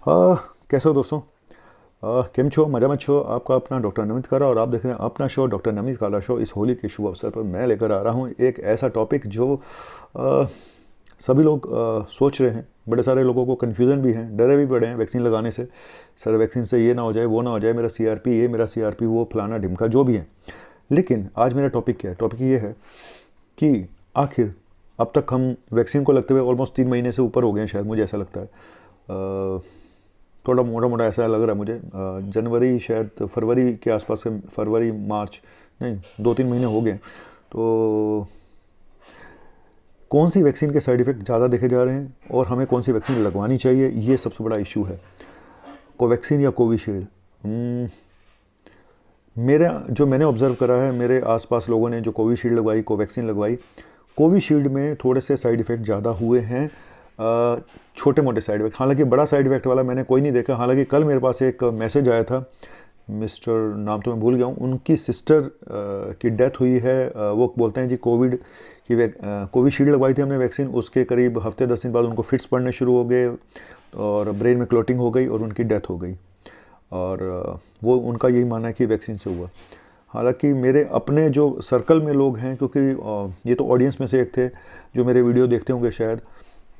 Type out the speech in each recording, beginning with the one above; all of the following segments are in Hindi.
कैसे हो दोस्तों? केम छो, मजाમાં છો? आपका अपना डॉक्टर नमित कारा और आप देख रहे हैं अपना शो डॉक्टर नमित कारा शो। इस होली के शुभ अवसर पर मैं लेकर आ रहा हूँ एक ऐसा टॉपिक जो सभी लोग सोच रहे हैं। बड़े सारे लोगों को कन्फ्यूज़न भी है, डरे भी पड़े हैं वैक्सीन लगाने से। सर वैक्सीन से ये ना हो जाए, वो ना हो जाए, मेरा सीआरपी ये, मेरा सीआरपी वो, फलाना ढिमका जो भी है। लेकिन आज मेरा टॉपिक क्या है? टॉपिक ये है कि आखिर अब तक हम वैक्सीन को लगते हुए ऑलमोस्ट 3 महीने से ऊपर हो गए हैं, शायद मुझे ऐसा लगता है। थोड़ा मोटा मोटा ऐसा लग रहा है मुझे। जनवरी शायद फरवरी के आसपास से, फरवरी मार्च नहीं, 2-3 महीने हो गए। तो कौन सी वैक्सीन के साइड इफ़ेक्ट ज़्यादा देखे जा रहे हैं और हमें कौन सी वैक्सीन लगवानी चाहिए, ये सबसे बड़ा इशू है। कोवैक्सीन या कोविशील्ड? मैंने ऑब्ज़र्व करा है, मेरे आसपास लोगों ने जो कोविशील्ड लगवाई, कोवैक्सीन लगवाई, कोविशील्ड में थोड़े से साइड इफ़ेक्ट ज़्यादा हुए हैं। छोटे मोटे साइड इफ़ेक्ट, हालांकि बड़ा साइड इफ़ेक्ट वाला मैंने कोई नहीं देखा। हालांकि कल मेरे पास एक मैसेज आया था, मिस्टर नाम तो मैं भूल गया हूँ, उनकी सिस्टर की डेथ हुई है। वो बोलते हैं जी कोविड की कोविशील्ड लगवाई थी हमने वैक्सीन, उसके करीब हफ्ते 10 दिन बाद उनको फिट्स पड़ने शुरू हो गए और ब्रेन में क्लोटिंग हो गई और उनकी डेथ हो गई। और वो उनका यही मानना है कि वैक्सीन से हुआ। हालांकि मेरे अपने जो सर्कल में लोग हैं, क्योंकि ये तो ऑडियंस में से एक थे जो मेरे वीडियो देखते होंगे शायद,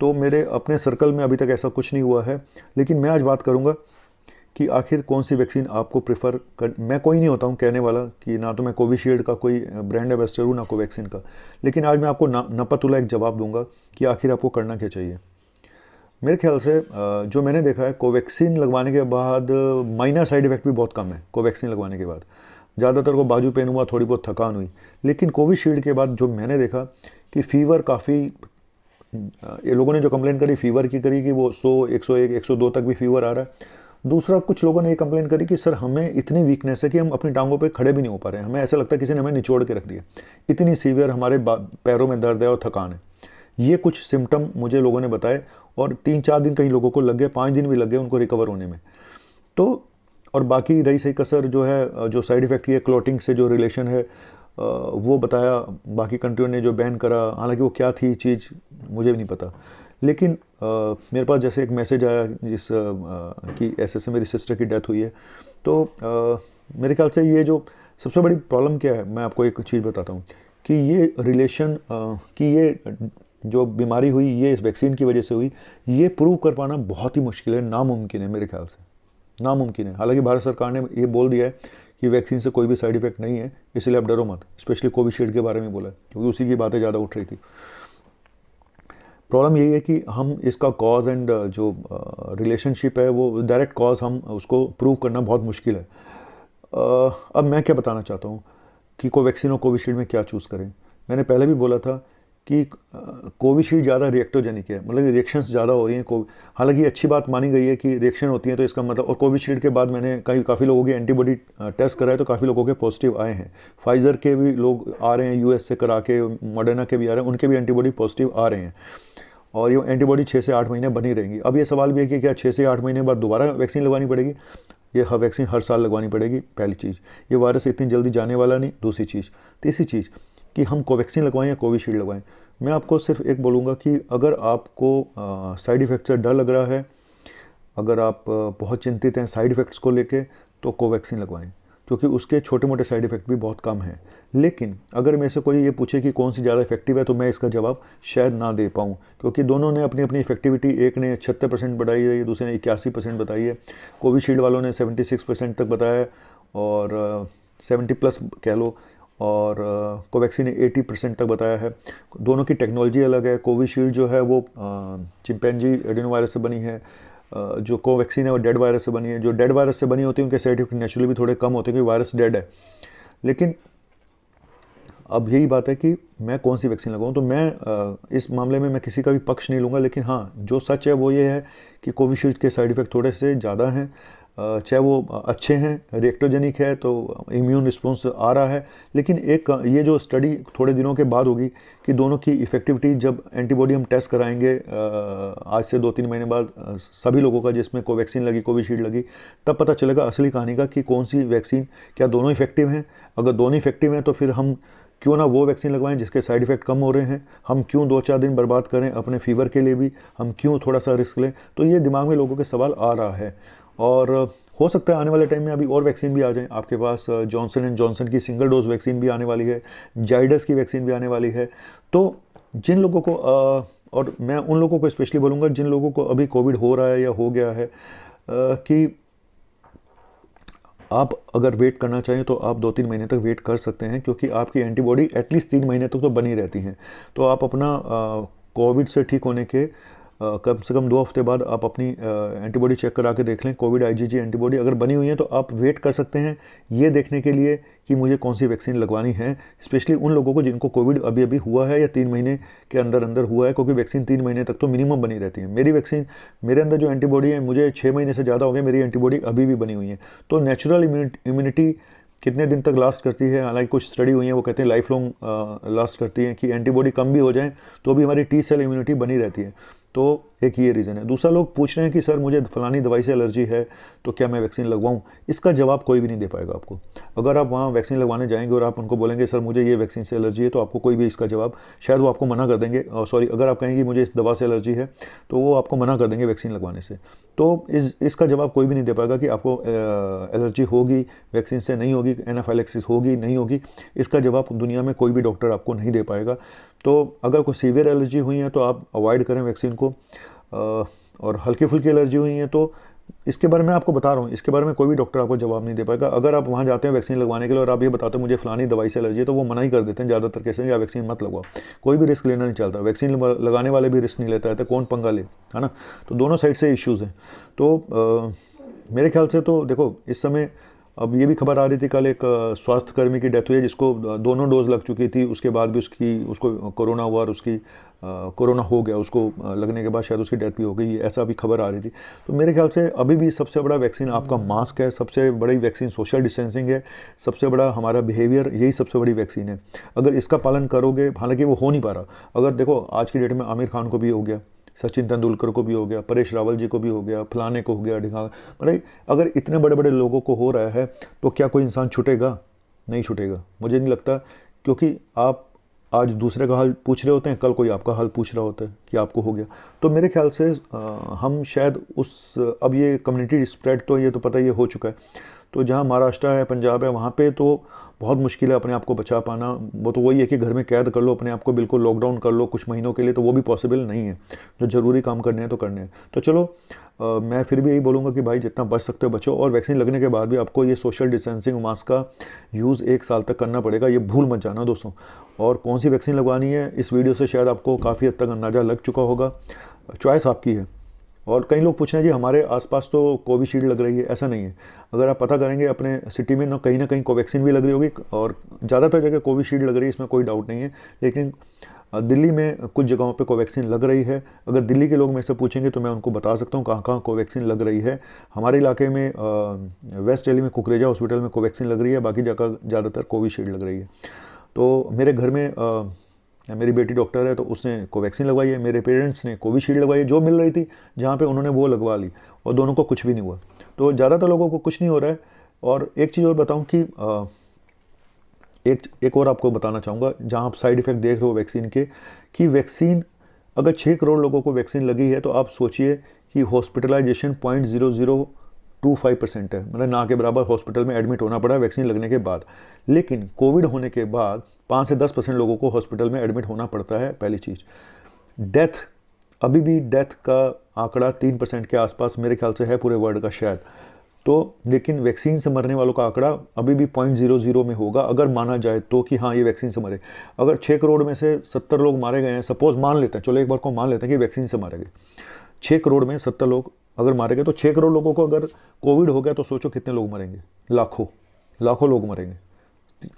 तो मेरे अपने सर्कल में अभी तक ऐसा कुछ नहीं हुआ है। लेकिन मैं आज बात करूंगा कि आखिर कौन सी वैक्सीन आपको प्रेफर कर। मैं कोई नहीं होता हूं कहने वाला कि ना तो मैं कोविशील्ड का कोई ब्रांड एम्बेसडर हूँ, ना कोवैक्सीन का। लेकिन आज मैं आपको नपतुला एक जवाब दूंगा कि आखिर आपको करना क्या चाहिए। मेरे ख्याल से जो मैंने देखा है, कोवैक्सीन लगवाने के बाद माइनर साइड इफ़ेक्ट भी बहुत कम है। कोवैक्सीन लगवाने के बाद ज़्यादातर को बाजू पेन हुआ, थोड़ी बहुत थकान हुई। लेकिन कोविशील्ड के बाद जो मैंने देखा कि फ़ीवर काफ़ी, ये लोगों ने जो कंप्लेन करी फीवर की करी कि वो 100, 101, 102 तक भी फीवर आ रहा है। दूसरा, कुछ लोगों ने ये कंप्लेन करी कि सर हमें इतनी वीकनेस है कि हम अपनी टांगों पे खड़े भी नहीं हो पा रहे हैं, हमें ऐसा लगता है किसी ने हमें निचोड़ के रख दिया, इतनी सीवियर हमारे पैरों में दर्द है और थकान है। ये कुछ सिम्टम मुझे लोगों ने बताए और 3-4 दिन कई लोगों को लग गए, 5 दिन भी लग गए उनको रिकवर होने में। तो और बाकी रही सही कसर जो है, जो साइड इफ़ेक्ट की क्लॉटिंग से जो रिलेशन है, वो बताया। बाकी कंट्रियों ने जो बैन करा, हालांकि वो क्या थी चीज़ मुझे भी नहीं पता। लेकिन मेरे पास जैसे एक मैसेज आया कि ऐसे मेरी सिस्टर की डेथ हुई है। तो मेरे ख्याल से ये जो सबसे बड़ी प्रॉब्लम क्या है, मैं आपको एक चीज़ बताता हूँ कि ये रिलेशन कि ये जो बीमारी हुई ये इस वैक्सीन की वजह से हुई, ये प्रूव कर पाना बहुत ही मुश्किल है, नामुमकिन है, मेरे ख्याल से नामुमकिन है। हालांकि भारत सरकार ने ये बोल दिया है कि वैक्सीन से कोई भी साइड इफ़ेक्ट नहीं है, इसलिए आप डरो मत। स्पेशली कोविशील्ड के बारे में बोला है क्योंकि उसी की बातें ज़्यादा उठ रही थी। प्रॉब्लम यही है कि हम इसका कॉज एंड जो रिलेशनशिप है, वो डायरेक्ट कॉज हम उसको प्रूव करना बहुत मुश्किल है। अब मैं क्या बताना चाहता हूँ कि कोवैक्सीन और कोविशील्ड में क्या चूज़ करें। मैंने पहले भी बोला था कि कोविशील्ड ज़्यादा रिएक्टोजेनिक है, मतलब रिएक्शंस ज़्यादा हो रही हैं। हालांकि अच्छी बात मानी गई है कि रिएक्शन होती है, तो इसका मतलब, और कोविशील्ड के बाद मैंने काफ़ी लोगों के एंटीबॉडी टेस्ट कराए तो काफ़ी लोगों के पॉजिटिव आए हैं। फाइज़र के भी लोग आ रहे हैं यूएस से करा के, मॉडर्ना के भी आ रहे हैं, उनके भी एंटीबॉडी पॉजिटिव आ रहे हैं और ये एंटीबॉडी 6 से 8 महीने बनी रहेंगी। अब ये सवाल भी है कि क्या 6 से 8 महीने बाद दोबारा वैक्सीन लगवानी पड़ेगी? ये वैक्सीन हर साल लगवानी पड़ेगी, पहली चीज़। ये वायरस इतनी जल्दी जाने वाला नहीं, दूसरी चीज़। तीसरी चीज़ कि हम कोवैक्सीन लगवाएं या कोविशील्ड लगवाएं। मैं आपको सिर्फ एक बोलूँगा कि अगर आपको साइड इफ़ेक्ट से डर लग रहा है, अगर आप बहुत चिंतित हैं साइड इफ़ेक्ट्स को लेके, तो कोवैक्सीन लगवाएं क्योंकि उसके छोटे मोटे साइड इफ़ेक्ट भी बहुत कम हैं। लेकिन अगर मेरे से कोई ये पूछे कि कौन सी ज़्यादा इफेक्टिव है, तो मैं इसका जवाब शायद ना दे पाऊँ क्योंकि दोनों ने अपनी अपनी इफेक्टिविटी, एक ने 76% बताई है, दूसरे ने 81% बताई है। कोविशील्ड वालों ने 76% तक बताया है और 70+ कह लो, और कोवैक्सीन ने 80% तक बताया है। दोनों की टेक्नोलॉजी अलग है। कोविशील्ड जो है वो चिंपैंजी एडिनो वायरस से बनी है, जो कोवैक्सीन है वो डेड वायरस से बनी है। जो डेड वायरस से बनी होती है उनके साइड इफेक्ट नेचुरली भी थोड़े कम होते हैं क्योंकि वायरस डेड है। लेकिन अब यही बात है कि मैं कौन सी वैक्सीन लगाऊं। तो मैं इस मामले में मैं किसी का भी पक्ष नहीं लूँगा, लेकिन हाँ, जो सच है वो ये है कि कोविशील्ड के साइड इफ़ेक्ट थोड़े से ज़्यादा हैं, चाहे वो अच्छे हैं, रिएक्टोजेनिक है तो इम्यून रिस्पॉन्स आ रहा है। लेकिन एक ये जो स्टडी थोड़े दिनों के बाद होगी कि दोनों की इफ़ेक्टिविटी, जब एंटीबॉडी हम टेस्ट कराएंगे आज से 2-3 महीने बाद सभी लोगों का जिसमें कोवैक्सीन लगी, कोविशील्ड लगी, तब पता चलेगा असली कहानी का कि कौन सी वैक्सीन, क्या दोनों इफेक्टिव हैं। अगर दोनों इफेक्टिव हैं तो फिर हम क्यों ना वो वैक्सीन लगवाएं जिसके साइड इफ़ेक्ट कम हो रहे हैं। हम क्यों 2-4 दिन बर्बाद करें अपने फीवर के लिए भी, हम क्यों थोड़ा सा रिस्क लें। तो ये दिमाग में लोगों के सवाल आ रहा है, और हो सकता है आने वाले टाइम में अभी और वैक्सीन भी आ जाएं आपके पास। जॉनसन एंड जॉनसन की सिंगल डोज वैक्सीन भी आने वाली है, जाइडस की वैक्सीन भी आने वाली है। तो जिन लोगों को और मैं उन लोगों को स्पेशली बोलूँगा जिन लोगों को अभी कोविड हो रहा है या हो गया है, कि आप अगर वेट करना चाहें तो आप 2-3 महीने तक वेट कर सकते हैं, क्योंकि आपकी एंटीबॉडी एटलीस्ट 3 महीने तक तो बनी रहती हैं। तो आप अपना कोविड से ठीक होने के कम से कम 2 हफ्ते बाद आप अपनी एंटीबॉडी चेक करा के देख लें। कोविड आईजीजी एंटीबॉडी अगर बनी हुई है तो आप वेट कर सकते हैं ये देखने के लिए कि मुझे कौन सी वैक्सीन लगवानी है, स्पेशली उन लोगों को जिनको कोविड अभी अभी हुआ है या 3 महीने के अंदर अंदर हुआ है, क्योंकि वैक्सीन 3 महीने तक तो मिनिमम बनी रहती है। मेरी वैक्सीन, मेरे अंदर जो एंटीबॉडी है, मुझे 6 महीने से ज़्यादा हो गए, मेरी एंटीबॉडी अभी भी बनी हुई है। तो नेचुरल इम्यूनिटी कितने दिन तक लास्ट करती है, हालांकि कुछ स्टडी हुई है वो कहते हैं लाइफ लॉन्ग लास्ट करती है, कि एंटीबॉडी कम भी हो जाए तो भी हमारी टी सेल इम्यूनिटी बनी रहती है। तो एक ये रीज़न है। दूसरा, लोग पूछ रहे हैं कि सर मुझे फलानी दवाई से एलर्जी है तो क्या मैं वैक्सीन लगवाऊं? इसका जवाब कोई भी नहीं दे पाएगा आपको। अगर आप वहाँ वैक्सीन लगवाने जाएंगे और आप उनको बोलेंगे सर मुझे ये वैक्सीन से एलर्जी है, तो आपको कोई भी इसका जवाब, शायद वो आपको मना कर देंगे। सॉरी, अगर आप कहेंगे मुझे इस दवा से एलर्जी है तो वो आपको मना कर देंगे वैक्सीन लगवाने से। तो इसका जवाब कोई भी नहीं दे पाएगा कि आपको एलर्जी होगी वैक्सीन से, नहीं होगी, एनाफाइलेक्सिस होगी, नहीं होगी। इसका जवाब दुनिया में कोई भी डॉक्टर आपको नहीं दे पाएगा। तो अगर कोई सीवियर एलर्जी हुई है तो आप अवॉइड करें वैक्सीन को, और हल्की फुल्की एलर्जी हुई है तो इसके बारे में आपको बता रहा हूँ, इसके बारे में कोई भी डॉक्टर आपको जवाब नहीं दे पाएगा। अगर आप वहाँ जाते हैं वैक्सीन लगवाने के लिए और आप ये बताते हो मुझे फलानी दवाई से एलर्जी है, तो वो मना ही कर देते हैं ज़्यादातर केस में, या वैक्सीन मत लगवाओ। कोई भी रिस्क लेना नहीं चाहता, वैक्सीन लगाने वाले भी रिस्क नहीं लेता है, तो कौन पंगा ले, है ना। तो दोनों साइड से इश्यूज़ हैं। तो मेरे ख्याल से तो देखो, इस समय अब ये भी खबर आ रही थी कल, एक स्वास्थ्यकर्मी की डेथ हुई है जिसको दोनों डोज लग चुकी थी, उसके बाद भी उसको कोरोना हुआ और उसकी कोरोना हो गया, उसको लगने के बाद शायद उसकी डेथ भी हो गई, ऐसा भी खबर आ रही थी। तो मेरे ख्याल से अभी भी सबसे बड़ा वैक्सीन आपका मास्क है, सबसे बड़ी वैक्सीन सोशल डिस्टेंसिंग है, सबसे बड़ा हमारा बिहेवियर, यही सबसे बड़ी वैक्सीन है। अगर इसका पालन करोगे, हालांकि वो हो नहीं पा रहा। अगर देखो आज की डेट में आमिर खान को भी हो गया, सचिन तेंदुलकर को भी हो गया, परेश रावल जी को भी हो गया, फलाने को हो गया, ढिंगा, मतलब अगर इतने बड़े बड़े लोगों को हो रहा है तो क्या कोई इंसान छूटेगा? नहीं छूटेगा, मुझे नहीं लगता। क्योंकि आप आज दूसरे का हाल पूछ रहे होते हैं, कल कोई आपका हाल पूछ रहा होता है कि आपको हो गया। तो मेरे ख्याल से हम शायद अब ये कम्युनिटी स्प्रेड तो ये तो पता ही हो चुका है। तो जहाँ महाराष्ट्र है, पंजाब है, वहाँ पे तो बहुत मुश्किल है अपने आप को बचा पाना। वो तो वही है कि घर में कैद कर लो अपने आप को, बिल्कुल लॉकडाउन कर लो कुछ महीनों के लिए, तो वो भी पॉसिबल नहीं है। जो ज़रूरी काम करने हैं तो करने हैं। तो चलो, मैं फिर भी यही बोलूँगा कि भाई जितना बच सकते हो बचो, और वैक्सीन लगने के बाद भी आपको ये सोशल डिस्टेंसिंग मास्क का यूज़ 1 साल तक करना पड़ेगा, ये भूल मत जाना दोस्तों। और कौन सी वैक्सीन लगवानी है, इस वीडियो से शायद आपको काफ़ी हद तक अंदाज़ा लग चुका होगा। चॉइस आपकी है। और कई लोग पूछ रहे हैं जी हमारे आसपास तो कोविशील्ड लग रही है, ऐसा नहीं है। अगर आप पता करेंगे अपने सिटी में ना कहीं कोवैक्सीन भी लग रही होगी, और ज़्यादातर जगह कोविशील्ड लग रही है, इसमें कोई डाउट नहीं है। लेकिन दिल्ली में कुछ जगहों पे कोवैक्सीन लग रही है। अगर दिल्ली के लोग मेरे से पूछेंगे तो मैं उनको बता सकता हूँ कहाँ कहाँ कोवैक्सीन लग रही है। हमारे इलाके में वेस्ट दिल्ली में कुकरेजा हॉस्पिटल में कोवैक्सीन लग रही है, बाकी जगह ज़्यादातर कोविशील्ड लग रही है। तो मेरे घर में मेरी बेटी डॉक्टर है तो उसने कोवैक्सीन लगवाई है, मेरे पेरेंट्स ने कोविशील्ड लगवाई है, जो मिल रही थी जहाँ पे उन्होंने वो लगवा ली, और दोनों को कुछ भी नहीं हुआ। तो ज़्यादातर लोगों को कुछ नहीं हो रहा है। और एक चीज़ और बताऊँ कि एक और आपको बताना चाहूँगा, जहाँ आप साइड इफ़ेक्ट देख रहे हो वैक्सीन के, कि वैक्सीन अगर 6 करोड़ लोगों को वैक्सीन लगी है तो आप सोचिए कि हॉस्पिटलाइजेशन 0.0025% है, मतलब ना के बराबर हॉस्पिटल में एडमिट होना पड़ा वैक्सीन लगने के बाद। लेकिन कोविड होने के बाद 5 से 10% लोगों को हॉस्पिटल में एडमिट होना पड़ता है। पहली चीज़, डेथ, अभी भी डेथ का आंकड़ा 3% के आसपास मेरे ख्याल से है पूरे वर्ल्ड का शायद। तो लेकिन वैक्सीन से मरने वालों का आंकड़ा अभी भी 0.00 में होगा, अगर माना जाए तो कि हाँ ये वैक्सीन से मरे। अगर 6 करोड़ में से 70 लोग मारे गए हैं, सपोज मान लेते हैं, चलो एक बार को मान लेते हैं कि वैक्सीन से मारे गए, 6 करोड़ में 70 लोग अगर मारे गए, तो 6 करोड़ लोगों को अगर कोविड हो गया तो सोचो कितने लोग मरेंगे, लाखों लोग मरेंगे।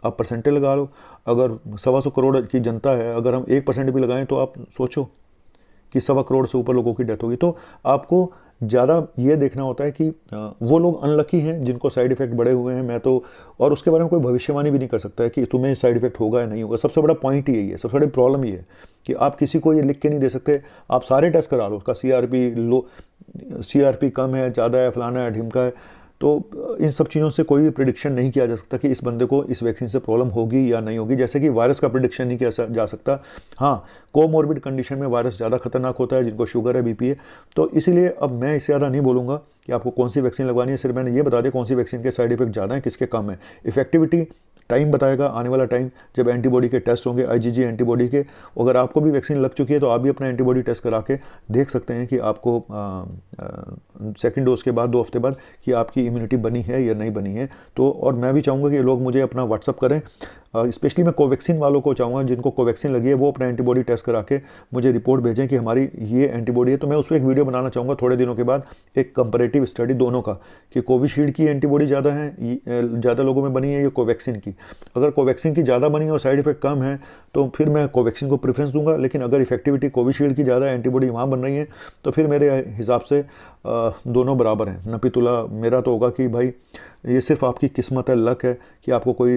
आप परसेंटेज लगा लो, अगर 125 करोड़ की जनता है, अगर हम 1% भी लगाएं तो आप सोचो कि 125 करोड़ से ऊपर लोगों की डेथ होगी। तो आपको ज़्यादा ये देखना होता है कि वो लोग अनलकी हैं जिनको साइड इफ़ेक्ट बड़े हुए हैं। मैं तो, और उसके बारे में कोई भविष्यवाणी भी नहीं कर सकता है कि तुम्हें साइड इफ़ेक्ट होगा या नहीं होगा। सबसे बड़ा पॉइंट यही है, सबसे बड़ी प्रॉब्लम ये है कि आप किसी को ये लिख के नहीं दे सकते। आप सारे टेस्ट करा लो, उसका CRP कम है, ज़्यादा है, फलाना है, ढिमका है, तो इन सब चीज़ों से कोई भी प्रिडिक्शन नहीं किया जा सकता कि इस बंदे को इस वैक्सीन से प्रॉब्लम होगी या नहीं होगी। जैसे कि वायरस का प्रिडिक्शन नहीं किया जा सकता। हाँ, कोमॉर्बिड कंडीशन में वायरस ज़्यादा खतरनाक होता है, जिनको शुगर है, बीपी है। तो इसीलिए अब मैं इससे ज़्यादा नहीं बोलूँगा कि आपको कौन सी वैक्सीन लगवानी है। सिर्फ मैंने ये बता दिया कौन सी वैक्सीन के साइड इफेक्ट ज़्यादा हैं, किसके कम है। इफेक्टिविटी टाइम बताएगा, आने वाला टाइम जब एंटीबॉडी के टेस्ट होंगे, आईजीजी एंटीबॉडी के। अगर आपको भी वैक्सीन लग चुकी है तो आप भी अपना एंटीबॉडी टेस्ट करा के देख सकते हैं कि आपको सेकंड डोज के बाद 2 हफ्ते बाद कि आपकी इम्यूनिटी बनी है या नहीं बनी है। तो और मैं भी चाहूँगा कि लोग मुझे अपना व्हाट्सअप करें, स्पेशली मैं कोवैक्सीन वालों को चाहूँगा जिनको कोवैक्सीन लगी है वो अपना एंटीबॉडी टेस्ट करा के मुझे रिपोर्ट भेजें कि हमारी ये एंटीबॉडी है। तो मैं उस पर एक वीडियो बनाना चाहूँगा थोड़े दिनों के बाद, एक कंपैरेटिव स्टडी दोनों का कि कोविशील्ड की एंटीबॉडी ज़्यादा है, ज़्यादा लोगों में बनी है या कोवैक्सीन की। अगर कोवैक्सीन की ज़्यादा बनी और साइड इफेक्ट कम है तो फिर मैं कोवैक्सीन को प्रेफरेंस दूंगा। लेकिन अगर इफेक्टिविटी कोविशील्ड की ज़्यादा एंटीबॉडी वहाँ बन रही है तो फिर मेरे हिसाब से दोनों बराबर हैं। नपीतुला मेरा तो होगा कि भाई ये सिर्फ आपकी किस्मत है, लक है कि आपको कोई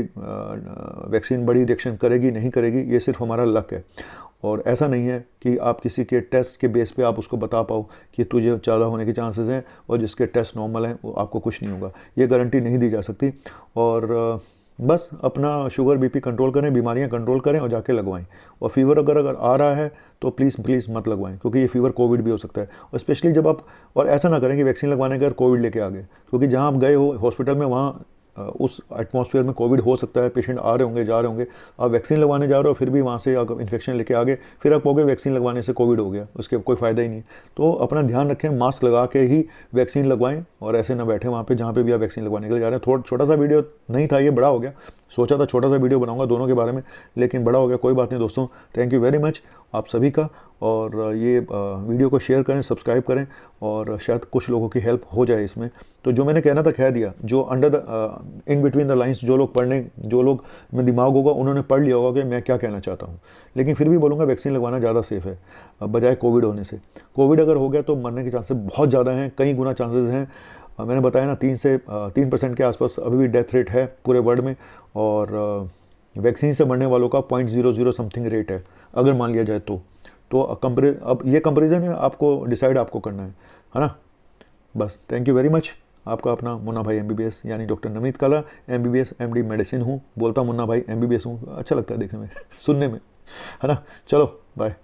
वैक्सीन बड़ी रिएक्शन करेगी नहीं करेगी, ये सिर्फ हमारा लक है। और ऐसा नहीं है कि आप किसी के टेस्ट के बेस पे आप उसको बता पाओ कि तुझे ज़्यादा होने के चांसेस हैं और जिसके टेस्ट नॉर्मल हैं वो आपको कुछ नहीं होगा, ये गारंटी नहीं दी जा सकती। और बस अपना शुगर बीपी कंट्रोल करें, बीमारियां कंट्रोल करें और जाके लगवाएं। और फीवर अगर आ रहा है तो प्लीज़ मत लगवाएं, क्योंकि ये फीवर कोविड भी हो सकता है। और स्पेशली जब आप, और ऐसा ना करें कि वैक्सीन लगवाने के बाद कोविड लेके आ गए, क्योंकि जहां आप गए हो हॉस्पिटल में वहाँ उस एटमॉस्फेयर में कोविड हो सकता है, पेशेंट आ रहे होंगे जा रहे होंगे, आप वैक्सीन लगवाने जा रहे हो फिर भी वहाँ से अगर इन्फेक्शन लेके आ गए, फिर आप कहोगे वैक्सीन लगवाने से कोविड हो गया, उसके कोई फ़ायदा ही नहीं। तो अपना ध्यान रखें, मास्क लगा के ही वैक्सीन लगवाएं और ऐसे ना बैठे वहाँ पे जहाँ पे भी आप वैक्सीन लगवाने के लिए जा रहे हैं। थोड़ा छोटा सा वीडियो नहीं था, ये बड़ा हो गया। सोचा था छोटा सा वीडियो बनाऊंगा दोनों के बारे में, लेकिन बड़ा हो गया। कोई बात नहीं दोस्तों, थैंक यू वेरी मच आप सभी का। और ये वीडियो को शेयर करें, सब्सक्राइब करें और शायद कुछ लोगों की हेल्प हो जाए इसमें। तो जो मैंने कहना था कह दिया, जो under the in between the lines जो लोग में दिमाग होगा उन्होंने पढ़ लिया होगा कि मैं क्या कहना चाहता हूँ। लेकिन फिर भी बोलूँगा वैक्सीन लगवाना ज़्यादा सेफ है बजाय कोविड होने से। कोविड अगर हो गया तो मरने के चांसेस बहुत ज़्यादा हैं, कई गुना चांसेस हैं। मैंने बताया ना 3% के आसपास अभी भी डेथ रेट है पूरे वर्ल्ड में, और वैक्सीन से मरने वालों का 0.00 समथिंग रेट है अगर मान लिया जाए तो अब ये कंपैरिजन है, आपको डिसाइड आपको करना है ना। बस थैंक यू वेरी मच। आपका अपना मुन्ना भाई MBBS यानी डॉक्टर नवनीत काला, MBBS MD मेडिसिन हूँ। बोलता मुन्ना भाई MBBS हूँ, अच्छा लगता है देखने में सुनने में, है ना। चलो बाय।